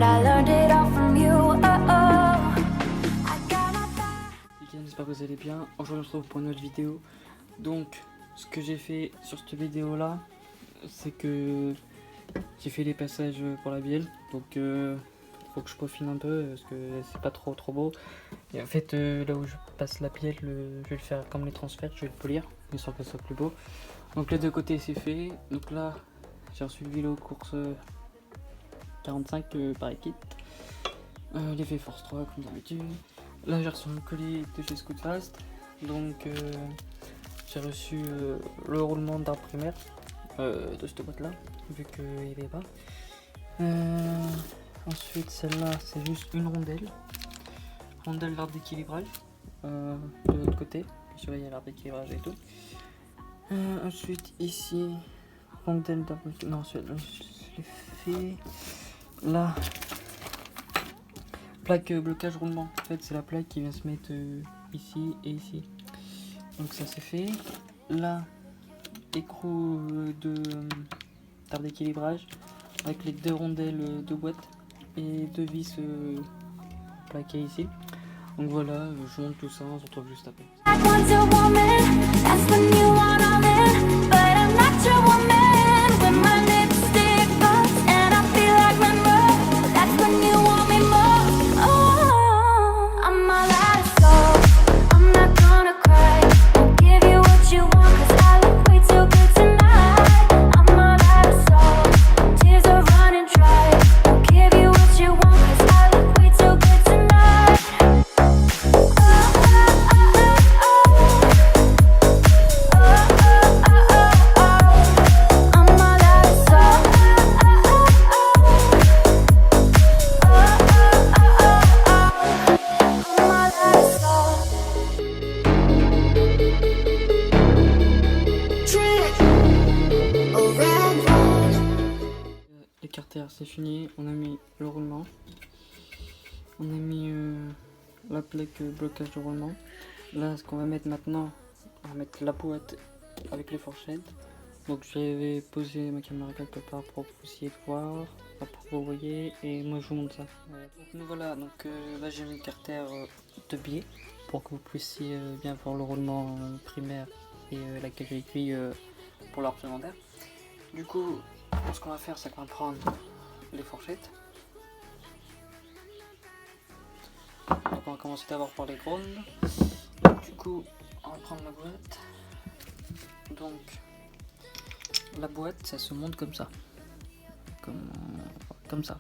and I learned it all from you. I got my back. J'espère que vous allez bien. Aujourd'hui on se retrouve pour une autre vidéo. Donc ce que j'ai fait sur cette vidéo là, c'est que j'ai fait les passages pour la bielle. Donc faut que je peaufine un peu parce que c'est pas trop beau. Et en fait là où je passe la bielle, je vais le faire comme les transferts, je vais le polir, histoire que ça soit plus beau. Donc les deux côtés c'est fait. Donc là j'ai reçu le vélo course 45 par équipe. L'effet Force 3 comme d'habitude. Là j'ai reçu un colis de chez Scootfast. Donc j'ai reçu le roulement d'arbre primaire de cette boîte là, vu qu'il n'y avait pas. Ensuite celle-là c'est juste une rondelle d'arbre d'équilibrage de l'autre côté. Sur il y a l'arbre d'équilibrage et tout. Ensuite ici rondelle d'arbre, non celui-là je l'ai fait. Là plaque blocage roulement, en fait c'est la plaque qui vient se mettre ici et ici, donc ça c'est fait. Là écrou d'arbre d'équilibrage avec les deux rondelles de boîte et deux vis plaquées ici. Donc voilà, je monte tout ça, on se retrouve juste après. Like once a woman, that's when you want all in. But I'm not your woman with my lipstick bumps, and I feel like Monroe. That's when you want me more. Oh, I'm all out of soul. I'm not gonna cry. I'll give you what you want, 'cause I look way too good tonight. I'm all out of soul. Tears are running dry. I'll give you what you want, 'cause I look way too good tonight. Les carters c'est fini, on a mis le roulement, on a mis la plaque blocage de roulement. Là ce qu'on va mettre maintenant, on va mettre la boîte avec les fourchettes. Donc j'avais posé ma caméra quelque part pour que vous puissiez voir, pour que vous voyez, et moi je vous montre ça. Donc nous voilà, donc là j'ai mis le carter de biais pour que vous puissiez bien voir le roulement primaire et la cage à aiguille pour l'arbre secondaire. Du coup, ce qu'on va faire, c'est qu'on va prendre les fourchettes. Donc on va commencer d'abord par les grandes. Du coup, on va prendre la boîte. Donc la boîte, ça se monte comme ça, comme ça.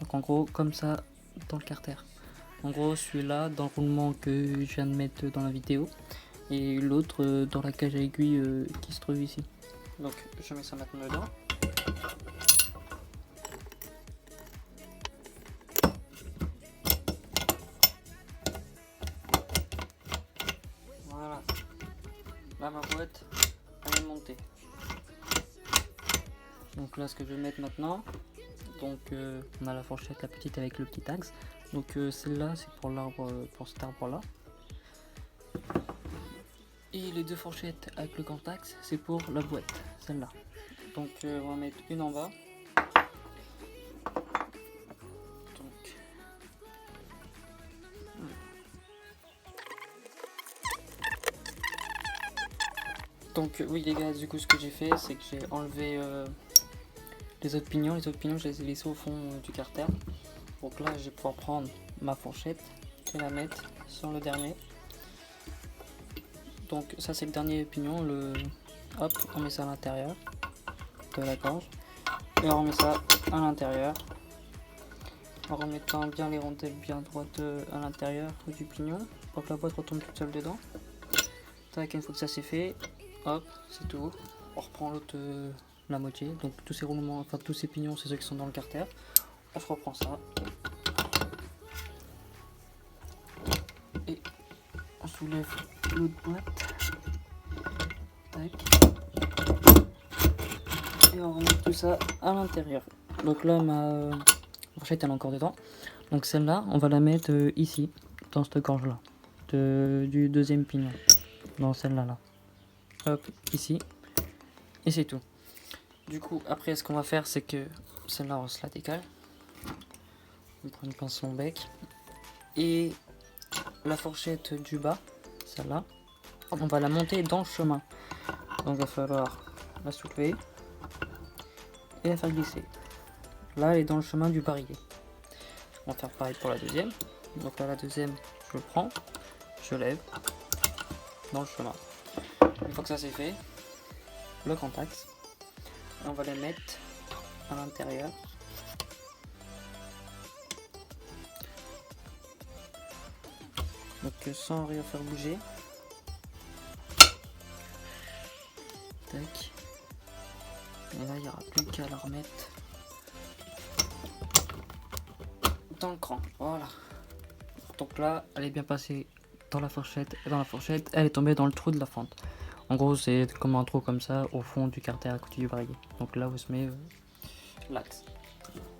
Donc en gros, comme ça dans le carter. En gros, celui-là dans le roulement que je viens de mettre dans la vidéo, et l'autre dans la cage à aiguille qui se trouve ici. Donc je mets ça maintenant dedans. Voilà. Là ma boîte elle est montée. Donc là ce que je vais mettre maintenant, donc on a la fourchette la petite avec le petit axe. Donc celle-là c'est pour l'arbre, pour cet arbre là. Et les deux fourchettes avec le grand axe c'est pour la boîte, celle-là. Donc on va mettre une en bas. Donc oui les gars, du coup ce que j'ai fait c'est que j'ai enlevé les autres pignons. Les autres pignons je les ai laissés au fond du carter. Donc là je vais pouvoir prendre ma fourchette et la mettre sur le dernier. Donc ça c'est le dernier pignon, hop, on met ça à l'intérieur de la gorge et on remet ça à l'intérieur en remettant bien les rondelles bien droites à l'intérieur du pignon pour que la boîte retombe toute seule dedans. Tac, une fois que ça c'est fait, hop, c'est tout. On reprend l'autre la moitié, donc tous ces roulements, enfin tous ces pignons c'est ceux qui sont dans le carter. On se reprend ça et on soulève l'autre boîte. Tac. Et on remet tout ça à l'intérieur. Donc là ma fourchette elle est encore dedans. Donc celle-là on va la mettre ici, dans cette gorge là, du deuxième pignon. Dans celle-là là. Hop, ici. Et c'est tout. Du coup après ce qu'on va faire c'est que celle-là on se la décale. On prend une pince long bec. Et la fourchette du bas, celle-là, on va la monter dans le chemin. Donc il va falloir la soulever et la faire glisser. Là, elle est dans le chemin du barillet. On va faire pareil pour la deuxième. Donc là, la deuxième, je le prends, je lève dans le chemin. Une fois que ça c'est fait, le grand axe, on va les mettre à l'intérieur. Donc sans rien faire bouger. Tac. Et là, il n'y aura plus qu'à la remettre dans le cran. Voilà. Donc là, elle est bien passée dans la fourchette. Et dans la fourchette, elle est tombée dans le trou de la fente. En gros, c'est comme un trou comme ça au fond du carter à côté du barillet. Donc là où se met l'axe.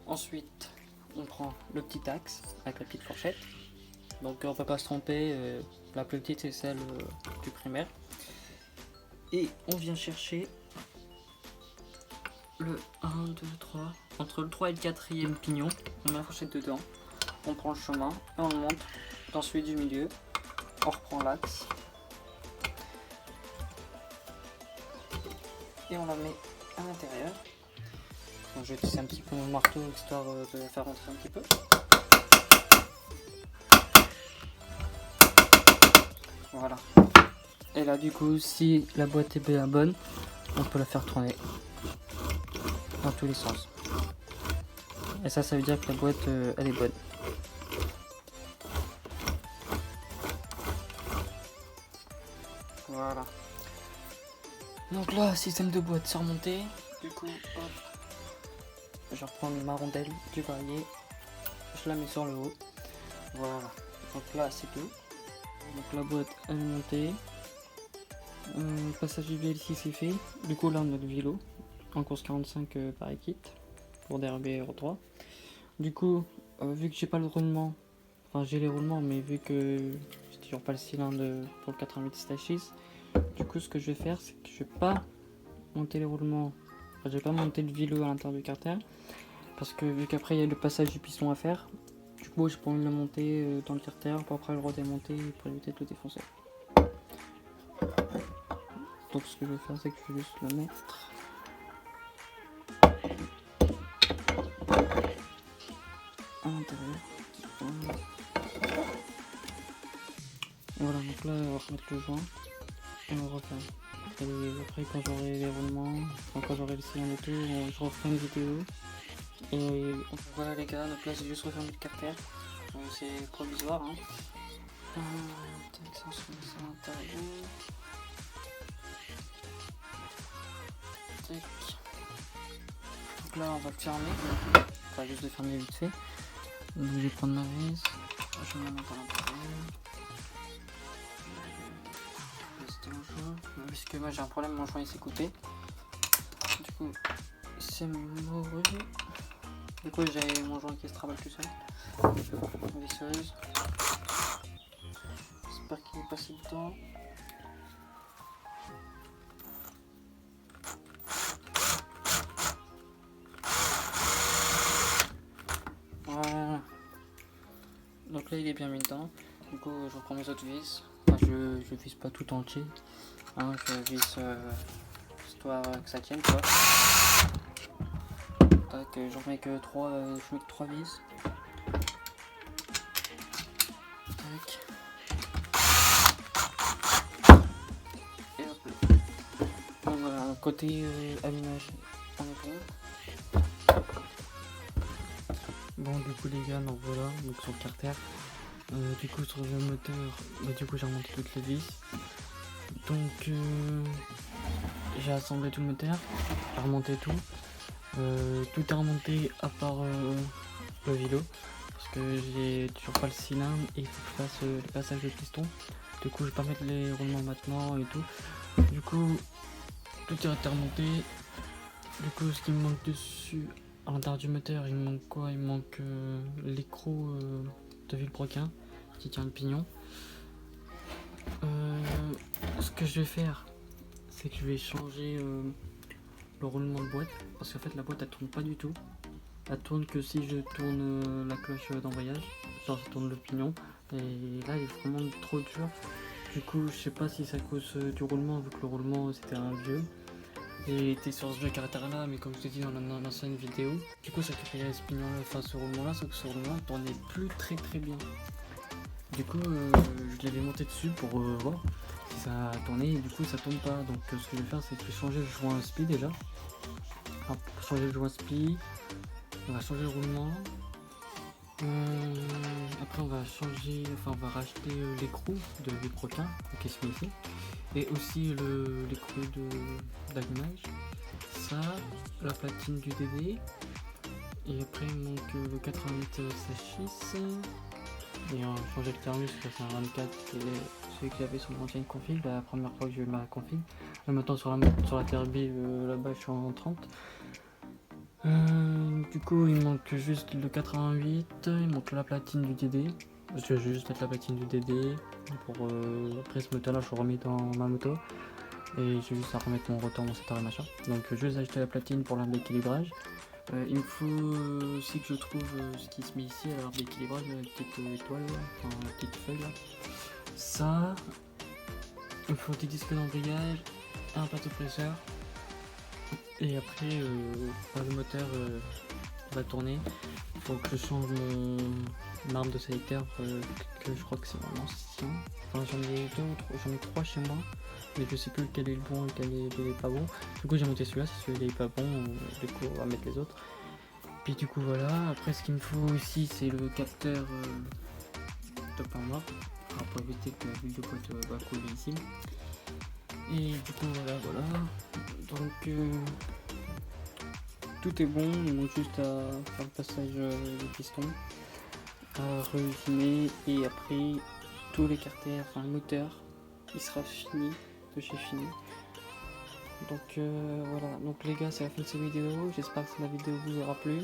Ensuite, on prend le petit axe avec la petite fourchette. Donc on ne va pas se tromper. La plus petite, c'est celle du primaire. Et on vient chercher le 1, 2, 3. Entre le 3 et le 4e pignon, on met la fourchette dedans. On prend le chemin et on le monte dans celui du milieu. On reprend l'axe. Et on la met à l'intérieur. Donc je vais tisser un petit peu mon marteau histoire de la faire rentrer un petit peu. Voilà. Et là du coup, si la boîte est bien bonne, on peut la faire tourner dans tous les sens. Et ça veut dire que la boîte elle est bonne. Voilà. Donc là, système de boîte, c'est remonté. Du coup, hop, je reprends ma rondelle du barillet, je la mets sur le haut. Voilà. Donc là, c'est tout. Donc la boîte elle est montée. Le passage du VLC c'est fait. Du coup là on a le vélo en course 45 par équipe pour DRB Euro 3. Du coup vu que j'ai pas le roulement, enfin j'ai les roulements mais vu que j'ai toujours pas le cylindre pour le 88/6, du coup ce que je vais faire c'est que je vais pas monter les roulements, enfin, je vais pas monter le vélo à l'intérieur du carter parce que vu qu'après il y a le passage du piston à faire, du coup j'ai pas envie de le monter dans le carter pour après le redémonter pour éviter de le défoncer. Donc ce que je vais faire c'est que je vais juste le mettre à l'intérieur. Voilà, donc là on va remettre le joint et on va refaire. Et après quand j'aurai les roulements, enfin, quand j'aurai le cylindre et tout, je referai une vidéo. Et voilà les gars, donc là j'ai juste refermé le carter. C'est provisoire hein. Ça on se met ça à l'intérieur. Donc là on va le fermer, enfin juste de fermer vite fait. Donc, je vais prendre ma vis, je vais la mettre à l'intérieur. Puisque moi j'ai un problème, mon joint il s'est coupé. Du coup c'est mouru. Du coup j'ai mon joint qui se travaille tout seul. Visseuse. J'espère qu'il est passé dedans. Voilà. Donc là il est bien mis dedans. Du coup je reprends mes autres vis. Enfin, je visse pas tout entier. Hein, je visse histoire que ça tienne quoi. Tac, j'en mets que 3, je mets que 3 vis. Tac. Et hop là. Donc voilà, côté allumage, on est bon. Bon du coup les gars, donc voilà, donc sur le carter. Du coup sur le moteur, bah, du coup j'ai remonté toutes les vis. Donc j'ai assemblé tout le moteur, j'ai remonté tout. Tout est remonté à part le vélo. Parce que j'ai toujours pas le cylindre et il faut que je fasse le passage de piston. Du coup je vais pas mettre les roulements maintenant et tout. Du coup tout est remonté. Du coup ce qui me manque dessus, à l'intérieur du moteur, il me manque quoi? Il me manque l'écrou de vilebrequin qui tient le pignon. Ce que je vais faire, c'est que je vais changer le roulement de boîte. Parce qu'en fait la boîte elle tourne pas du tout. elle tourne que si je tourne la cloche d'embrayage, genre ça tourne le pignon, et là il est vraiment trop dur. Du coup je sais pas si c'est à cause du roulement, vu que le roulement c'était un vieux, et il était sur ce vieux caractère là, mais comme je t'ai dit dans l'ancienne vidéo, du coup ça créait ce pignon là, enfin ce roulement là, sauf que ce roulement là tournait plus très bien. Du coup je l'avais monté dessus pour voir si ça tournait, et du coup ça tourne pas. Donc ce que je vais faire, c'est que je vais changer le joint spi déjà. Alors, pour changer le joint spi, on va changer le roulement. Après on va changer, enfin on va racheter l'écrou de l'écroquin qui se met ici, et aussi l'écrou d'allumage, ça, la platine du DD, et après il manque le 88 6, et on va changer le thermos parce que c'est un 24, c'est celui que j'avais sur mon ancienne config, la première fois que j'ai eu ma config. Là maintenant sur la Terbi là-bas je suis en 30. Du coup il manque juste le 88, il manque la platine du DD, parce que je vais juste mettre la platine du DD pour après ce moteur là je remis dans ma moto, et j'ai juste à remettre mon rotor, mon setter et machin. Donc je vais acheter la platine pour l'arbre d'équilibrage. Il me faut aussi que je trouve ce qui se met ici à l'arbre d'équilibrage, la petite étoile là, enfin la petite feuille là. Ça, il me faut des disques d'embrayage, un plateau presseur. Et après, le moteur va tourner. Il faut que je change mon arme de sélecteur, que je crois que c'est mon ancien. Enfin, j'en ai trois chez moi, mais je sais plus lequel est le bon et lequel est pas bon. Du coup, j'ai monté celui-là, si celui-là est pas bon, du coup, on va mettre les autres. Puis du coup, voilà. Après, ce qu'il me faut aussi, c'est le capteur top en mort, pour éviter que la bulle de pote va couler ici. Et du coup, voilà. Donc, tout est bon, il manque juste à faire le passage du piston, à réusiner, et après tous les carters, enfin le moteur, il sera fini, de chez fini. Donc voilà, donc les gars, c'est la fin de cette vidéo, j'espère que la vidéo vous aura plu.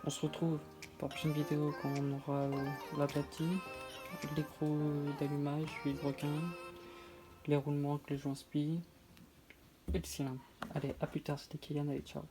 On se retrouve pour la prochaine vidéo quand on aura la platine, l'écrou d'allumage, puis le requin, les roulements avec les joints spi et le cylindre. Allez, à plus tard, c'était Kylian, allez ciao.